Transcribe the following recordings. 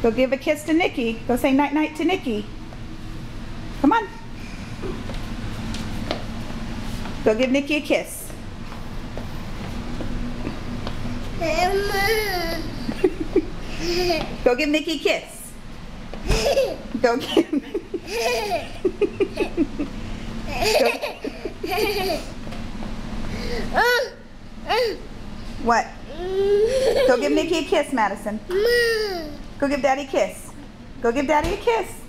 Go give a kiss to Nikki. Go say night-night to Nikki. Come on. Go give Nikki a kiss. Go give Nikki a kiss. Go give... What? Go give Nikki a kiss, Madison. Go give Daddy a kiss. Go give Daddy a kiss.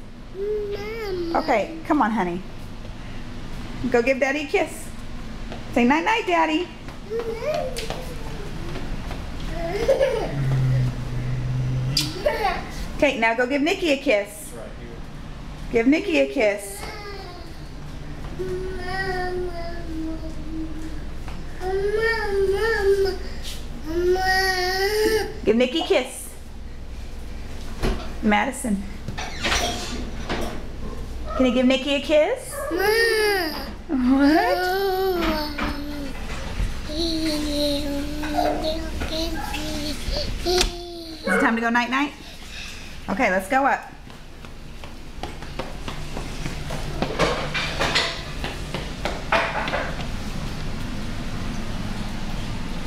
Okay, come on, honey. Go give Daddy a kiss. Say night-night, Daddy. Okay, now go give Nikki a kiss. Give Nikki a kiss. Give Nikki a kiss. Madison. Can you give Nikki a kiss? What? Is it time to go night-night? Okay, let's go up.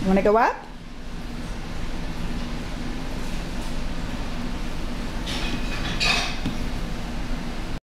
You want to go up?